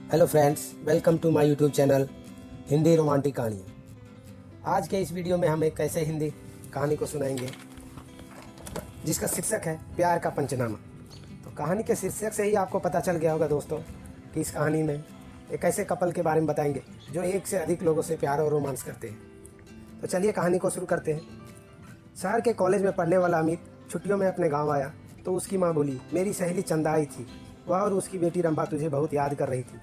Hello friends, welcome to my YouTube channel Hindi romantic कहानियाँ। आज के इस वीडियो में हम एक ऐसे हिंदी कहानी को सुनाएंगे जिसका शीर्षक है प्यार का पंचनामा। तो कहानी के शीर्षक से ही आपको पता चल गया होगा दोस्तों कि इस कहानी में एक ऐसे कपल के बारे में बताएंगे जो एक से अधिक लोगों से प्यार और रोमांस करते हैं। तो चलिए कहानी को शुरू करते हैं। शहर के कॉलेज में पढ़ने वाला अमित छुट्टियों में अपने गाँव आया तो उसकी माँ बोली, मेरी सहेली चंदा आई थी, वह और उसकी बेटी रंभा तुझे बहुत याद कर रही थी।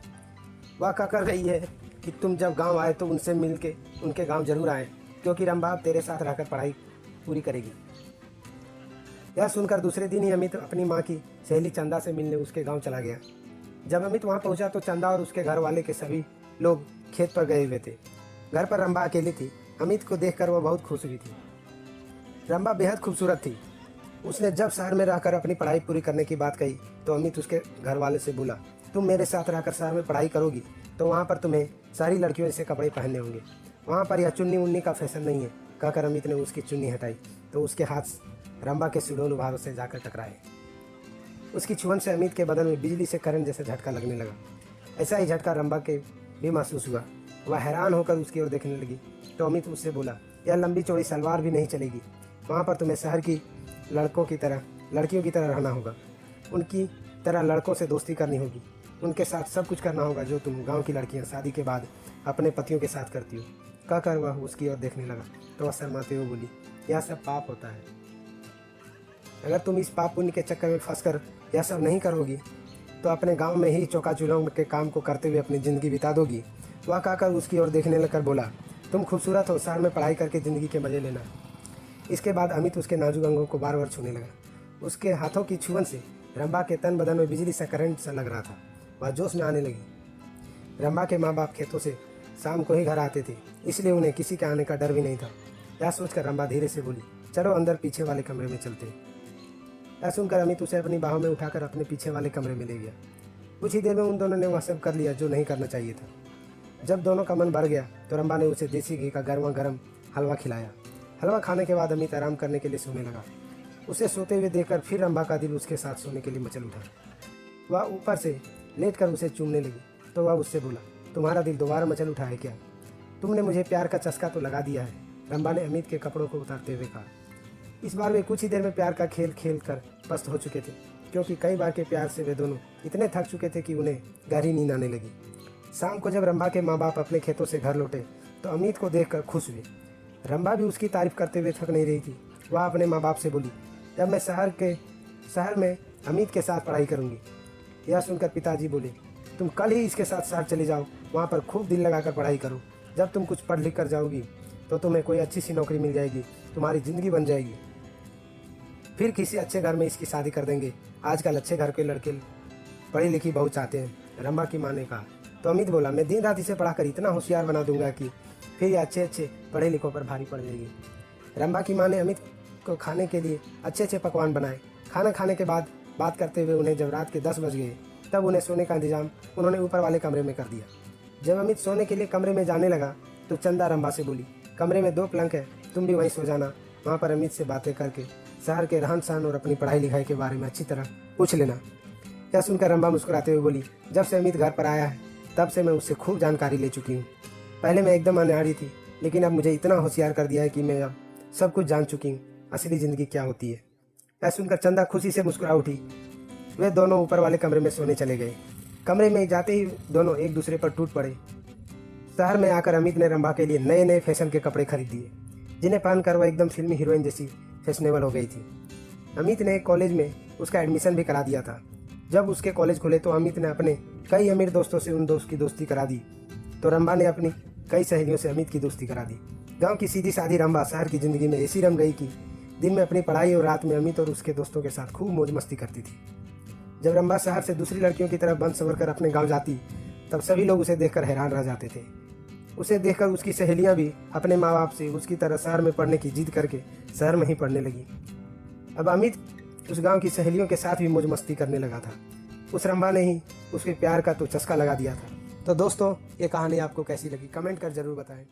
वह कह कर रही है कि तुम जब गांव आए तो उनसे मिल के उनके गांव जरूर आए, क्योंकि रंभा अब तेरे साथ रहकर पढ़ाई पूरी करेगी। यह सुनकर दूसरे दिन ही अमित अपनी माँ की सहेली चंदा से मिलने उसके गांव चला गया। जब अमित वहां पहुंचा तो चंदा और उसके घर वाले के सभी लोग खेत पर गए हुए थे। घर पर रंभा अकेली थी। अमित को देखकर वह बहुत खुश हुई थी। रंभा बेहद खूबसूरत थी। उसने जब शहर में रहकर अपनी पढ़ाई पूरी करने की बात कही तो अमित उसके घर वाले से बोला, तुम मेरे साथ रहकर शहर में पढ़ाई करोगी तो वहाँ पर तुम्हें सारी लड़कियों जैसे कपड़े पहनने होंगे। वहाँ पर यह चुन्नी उन्नी का फैशन नहीं है। कहकर अमित ने उसकी चुन्नी हटाई तो उसके हाथ रंभा के सुडौल उभारों से जाकर टकराए। उसकी छुअन से अमित के बदन में बिजली से करंट जैसा झटका लगने लगा। ऐसा ही झटका रंभा के भी महसूस हुआ। वह हैरान होकर उसकी ओर देखने लगी तो अमित उससे बोला, यह लंबी चौड़ी सलवार भी नहीं चलेगी। वहाँ पर तुम्हें शहर की लड़कियों की तरह रहना होगा। उनकी तरह लड़कों से दोस्ती करनी होगी। उनके साथ सब कुछ करना होगा जो तुम गांव की लड़कियां शादी के बाद अपने पतियों के साथ करती हो। कहकर वह उसकी ओर देखने लगा तो वह शर्माते हुए बोली, यह सब पाप होता है। अगर तुम इस पाप पुण्य के चक्कर में फंसकर यह सब नहीं करोगी तो अपने गांव में ही चौका चूल्हों के काम को करते हुए अपनी ज़िंदगी बिता दोगी। वह कहकर उसकी ओर देखने लगकर बोला, तुम खूबसूरत हो, शहर में पढ़ाई करके ज़िंदगी के मज़े लेना। इसके बाद अमित उसके नाजुक अंगों को बार बार छूने लगा। उसके हाथों की छुअन से रंभा के तन बदन में बिजली सा करंट सा लग रहा था। वह जोश में आने लगी। रंभा के माँ बाप खेतों से शाम को ही घर आते थे, इसलिए उन्हें किसी के आने का डर भी नहीं था। यह सोचकर रंभा धीरे से बोली, चलो अंदर पीछे वाले कमरे में चलते। यह सुनकर अमित उसे अपनी बाहों में उठाकर अपने पीछे वाले कमरे में ले गया। कुछ ही देर में उन दोनों ने वह सब कर लिया जो नहीं करना चाहिए था। जब दोनों का मन भर गया तो रंभा ने उसे देसी घी का गर्मा गर्म हलवा खिलाया। हलवा खाने के बाद अमित आराम करने के लिए सोने लगा। उसे सोते हुए देखकर फिर रंभा का दिल उसके साथ सोने के लिए मचल उठा। वह ऊपर से लेटकर उसे चूमने लगी तो वह उससे बोला, तुम्हारा दिल दोबारा मचल उठा है क्या? तुमने मुझे प्यार का चस्का तो लगा दिया है। रंभा ने अमित के कपड़ों को उतारते हुए कहा। इस बार वे कुछ ही देर में प्यार का खेल खेल कर पस्त हो चुके थे, क्योंकि कई बार के प्यार से वे दोनों इतने थक चुके थे कि उन्हें गहरी नींद आने लगी। शाम को जब रंभा के माँ बाप अपने खेतों से घर लौटे तो अमित को देखकर खुश हुए। रंभा भी उसकी तारीफ करते हुए थक नहीं रही थी। वह अपने माँ बाप से बोली, जब मैं शहर में अमित के साथ पढ़ाई करूँगी। यह सुनकर पिताजी बोले, तुम कल ही इसके साथ शहर चले जाओ, वहाँ पर खूब दिल लगाकर पढ़ाई करो। जब तुम कुछ पढ़ लिख कर जाओगी तो तुम्हें कोई अच्छी सी नौकरी मिल जाएगी, तुम्हारी ज़िंदगी बन जाएगी। फिर किसी अच्छे घर में इसकी शादी कर देंगे। आजकल अच्छे घर के लड़के पढ़ी लिखी बहुत चाहते हैं। रंभा की माँ ने कहा। तो अमित बोला, मैं दिन रात इसे पढ़ाकर इतना होशियार बना दूंगा कि फिर ये अच्छे पढ़े लिखों पर भारी पड़ जाएगी। रंभा की माँ ने अमित को खाने के लिए अच्छे पकवान बनाए। खाना खाने के बाद बात करते हुए उन्हें जब रात के 10 बज गए तब उन्हें सोने का इंतजाम उन्होंने ऊपर वाले कमरे में कर दिया। जब अमित सोने के लिए कमरे में जाने लगा तो चंदा रंभा से बोली, कमरे में 2 पलंग है, तुम भी वहीं सो जाना। वहाँ पर अमित से बातें करके शहर के रहन सहन और अपनी पढ़ाई लिखाई के बारे में अच्छी तरह पूछ लेना। यह सुनकर रंभा मुस्कुराते हुए बोली, जब से अमित घर पर आया है तब से मैं उससे खूब जानकारी ले चुकी हूँ। पहले मैं एकदम अनजानी थी, लेकिन अब मुझे इतना होशियार कर दिया है कि मैं अब सब कुछ जान चुकी हूँ, असली ज़िंदगी क्या होती है। यह सुनकर चंदा खुशी से मुस्कुरा उठी। वे दोनों ऊपर वाले कमरे में सोने चले गए। कमरे में जाते ही दोनों एक दूसरे पर टूट पड़े। शहर में आकर अमित ने रंभा के लिए नए नए फैशन के कपड़े खरीद दिए, जिन्हें पहनकर वह एकदम फिल्मी हीरोइन जैसी फैशनेबल हो गई थी। अमित ने कॉलेज में उसका एडमिशन भी करा दिया था। जब उसके कॉलेज खुले तो अमित ने अपने कई अमीर दोस्तों से उन दोस्त की दोस्ती करा दी, तो रंभा ने अपनी कई सहेलियों से अमित की दोस्ती करा दी। गांव की सीधी सादी रंभा शहर की ज़िंदगी में ऐसी रम गई कि दिन में अपनी पढ़ाई और रात में अमित और उसके दोस्तों के साथ खूब मौज मस्ती करती थी। जब रंभा शहर से दूसरी लड़कियों की तरह बन संवर कर अपने गांव जाती तब सभी लोग उसे देखकर हैरान रह जाते थे। उसे देखकर उसकी सहेलियां भी अपने माँ बाप से उसकी तरह शहर में पढ़ने की जिद करके शहर में ही पढ़ने लगी। अब अमित उस गाँव की सहेलियों के साथ भी मौज मस्ती करने लगा था। उस रंभा ने ही उसके प्यार का तो चस्का लगा दिया था। तो दोस्तों, ये कहानी आपको कैसी लगी कमेंट कर ज़रूर बताएं।